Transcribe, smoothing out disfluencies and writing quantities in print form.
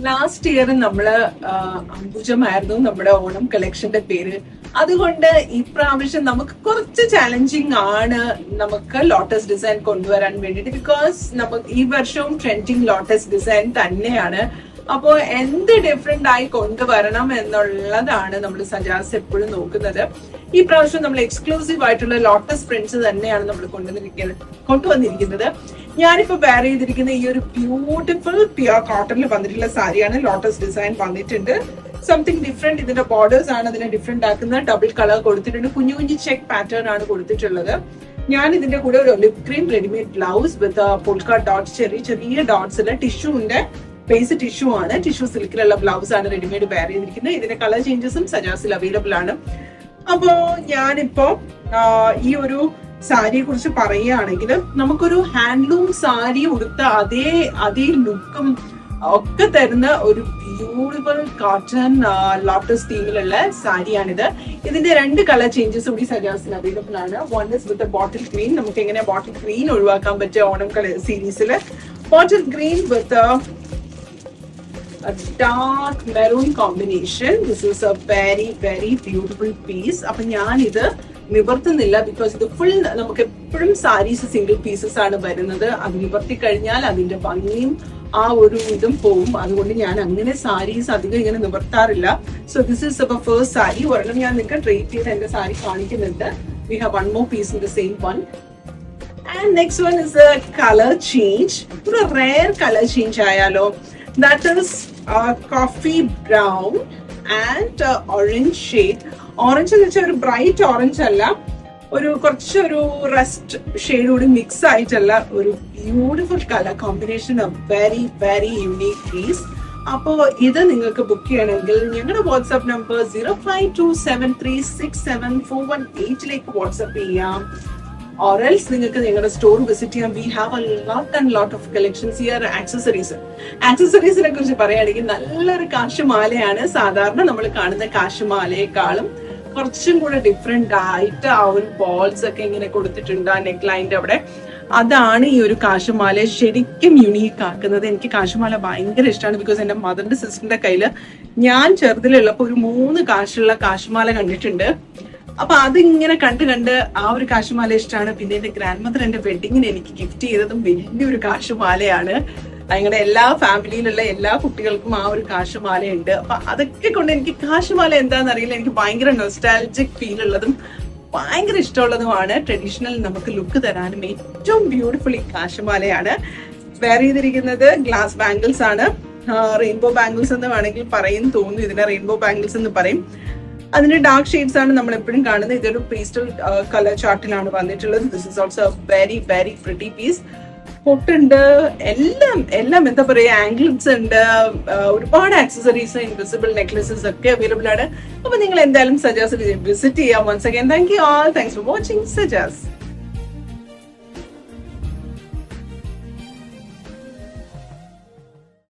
Last year നമ്മള് അംബുജമായിരുന്നു നമ്മുടെ ഓണം കളക്ഷന്റെ പേര്. അതുകൊണ്ട് ഇപ്രാവശ്യം നമുക്ക് കുറച്ച് ചാലഞ്ചിങ് ആണ് നമുക്ക് ലോട്ടസ് ഡിസൈൻ കൊണ്ടുവരാൻ വേണ്ടിയിട്ട്. ബിക്കോസ് നമുക്ക് ഈ വർഷവും ട്രെൻഡിങ് ലോട്ടസ് ഡിസൈൻ തന്നെയാണ്. അപ്പോ എന്ത് ഡിഫറെന്റ് ആയി കൊണ്ടുവരണം എന്നുള്ളതാണ് നമ്മൾ സജാസ് എപ്പോഴും നോക്കുന്നത്. ഈ പ്രാവശ്യം നമ്മൾ എക്സ്ക്ലൂസീവ് ആയിട്ടുള്ള ലോട്ടസ് പ്രിന്റ്സ് തന്നെയാണ് നമ്മൾ കൊണ്ടുവന്നിരിക്കുന്നത്. ഞാനിപ്പോ വെയർ ചെയ്തിരിക്കുന്ന ഈ ഒരു ബ്യൂട്ടിഫുൾ പ്യുർ കോട്ടണിൽ വന്നിട്ടുള്ള സാരിയാണ്. ലോട്ടസ് ഡിസൈൻ വന്നിട്ടുണ്ട്. Something different. ഇതിന്റെ ബോർഡേഴ്സ് ആണ് അതിനെ ഡിഫറെന്റ് ആക്കുന്നത്. ഡബിൾ കളർ കൊടുത്തിട്ടുണ്ട്. കുഞ്ഞു കുഞ്ഞു ചെക്ക് പാറ്റേൺ ആണ് കൊടുത്തിട്ടുള്ളത്. ഞാൻ ഇതിന്റെ കൂടെ ഒരു ഒലിവ് ഗ്രീൻ റെഡിമെയ്ഡ് ബ്ലൗസ് വിത്ത് പോൾക്ക ഡോട്ട്സ്, ചെറിയ ചെറിയ ഡോട്ട്സിൽ ടിഷ്യൂന്റെ ബേസ് ടിഷ്യൂ ആണ്. ടിഷ്യൂ സിൽക്കിലുള്ള ബ്ലൗസ് ആണ് റെഡിമെയ്ഡ് വെയർ ചെയ്തിരിക്കുന്നത്. ഇതിന്റെ കളർ ചേഞ്ചസും സജാസിൽ അവൈലബിൾ ആണ്. അപ്പോ ഞാനിപ്പോ ഈ ഒരു സാരിയെ കുറിച്ച് പറയുകയാണെങ്കിൽ നമുക്കൊരു ഹാൻഡ്ലൂം സാരി ഉടുത്ത അതേ ലുക്കും ഒക്കെ തരുന്ന ഒരു ബ്യൂട്ടിഫുൾ കോട്ടൺ ലോട്ടസ് തീമിലുള്ള സാരിയാണിത്. ഇതിന്റെ 2 കളർ ചേഞ്ചസ് കൂടി സജാസിന് അവൈലബിൾ ആണ്. One is with bottle green. നമുക്ക് എങ്ങനെ ബോട്ടിൽ ഗ്രീൻ ഒഴിവാക്കാൻ പറ്റിയ ഓണം കളർ സീരീസിൽ bottle green with a dark maroon combination. This is a very very beautiful piece. അപ്പൊ ഞാൻ ഇത് നിവർത്തുന്നില്ല ബിക്കോസ് ഇത് ഫുൾ നമുക്ക് എപ്പോഴും സാരീസ് സിംഗിൾ പീസസ് ആണ് വരുന്നത്. അത് നിവർത്തി കഴിഞ്ഞാൽ അതിന്റെ ഭംഗിയും ആ ഒരു ഇതും പോവും. അതുകൊണ്ട് ഞാൻ അങ്ങനെ സാരീസ് അധികം ഇങ്ങനെ നിവർത്താറില്ല. So this is our first sari. ഒരെണ്ണം ഞാൻ നിങ്ങൾക്ക് ട്രേറ്റ് ചെയ്ത് എന്റെ സാരി കാണിക്കുന്നുണ്ട്. We have one more piece in the same one. And next one is a colour change. ഒരു റെയർ കളർ ചേഞ്ച് ആയാലോ. That is coffee brown and orange shade. Orange എന്ന് വെച്ചാൽ ഒരു ബ്രൈറ്റ് ഓറഞ്ച് അല്ല, ഒരു കുറച്ചൊരു റസ്റ്റ് ഷെയ്ഡ് കൂടി mix ആയിട്ടുള്ള ഒരു beautiful colour combination. Very very unique piece. അപ്പോൾ ഇത് നിങ്ങൾക്ക് ബുക്ക് ചെയ്യണമെങ്കിൽ ഞങ്ങളുടെ വാട്സ്ആപ്പ് നമ്പർ 0527367418 വാട്സ്ആപ്പ് ചെയ്യാം. Or else നിങ്ങൾക്ക് ഞങ്ങളുടെ സ്റ്റോർ വിസിറ്റ് ചെയ്യാം. We have a lot of collections here. ആക്സസറീസിനെ കുറിച്ച് പറയുകയാണെങ്കിൽ നല്ലൊരു കാശുമാലയാണ്. സാധാരണ നമ്മൾ കാണുന്ന കാശുമാലയെക്കാളും കുറച്ചും കൂടെ ഡിഫറെന്റ് ആയിട്ട് ആ ഒരു ബോൾസ് ഒക്കെ ഇങ്ങനെ കൊടുത്തിട്ടുണ്ട് ആ നെക്ക് ലൈൻ്റെ അവിടെ. അതാണ് ഈ ഒരു കാശുമാല ശരിക്കും യുണീക്ക് ആക്കുന്നത്. എനിക്ക് കാശുമാല ഭയങ്കര ഇഷ്ടമാണ്. ബിക്കോസ് എൻ്റെ മദറിന്റെ സിസ്റ്ററിന്റെ കയ്യിൽ ഞാൻ ചെറുതിലുള്ളപ്പോൾ ഒരു 3 കാശുള്ള കാശുമാല കണ്ടിട്ടുണ്ട്. അപ്പൊ അതിങ്ങനെ കണ്ട് ആ ഒരു കാശുമാല ഇഷ്ടമാണ്. പിന്നെ എന്റെ ഗ്രാൻഡ് മദർ എന്റെ വെഡിങ്ങിന് എനിക്ക് ഗിഫ്റ്റ് ചെയ്തതും വലിയൊരു കാശുമാലയാണ്. ഞങ്ങളുടെ എല്ലാ ഫാമിലിയിലുള്ള എല്ലാ കുട്ടികൾക്കും ആ ഒരു കാശുമാലയുണ്ട്. അപ്പൊ അതൊക്കെ കൊണ്ട് എനിക്ക് കാശുമാല എന്താണെന്ന് അറിയില്ല. എനിക്ക് ഭയങ്കര നൊസ്റ്റാൾജിക് ഫീൽ ഉള്ളതും ഭയങ്കര ഇഷ്ടമുള്ളതുമാണ്. ട്രഡീഷണൽ നമുക്ക് ലുക്ക് തരാനും ഏറ്റവും ബ്യൂട്ടിഫുൾ ഈ കാശുമാലയാണ്. വെയർ ചെയ്തിരിക്കുന്നത് ഗ്ലാസ് ബാംഗിൾസ് ആണ്. റെയിൻബോ ബാംഗിൾസ് എന്ന് വേണമെങ്കിൽ പറയും തോന്നുന്നു. ഇതിനെ റെയിൻബോ ബാംഗിൾസ് എന്ന് പറയും. അതിന്റെ ഡാർക്ക് ഷെയ്ഡ്സ് ആണ് നമ്മൾ എപ്പോഴും കാണുന്നത്. ഇതൊരു പേസ്റ്റൽ കളർ ചാർട്ടിലാണ് വന്നിട്ടുള്ളത്. This is also very very pretty piece. പൊട്ടുണ്ട്, എല്ലാം എന്താ പറയുക, ആംഗിൾസ് ഉണ്ട്, ഒരുപാട് ആക്സസറീസ്, ഇൻവിസിബിൾ നെക്ലസസ് ഒക്കെ അവൈലബിൾ ആണ്. അപ്പൊ നിങ്ങൾ എന്തായാലും സജാസ് വിസിറ്റ് ചെയ്യാം. Once again thank you all. Thanks for watching such as.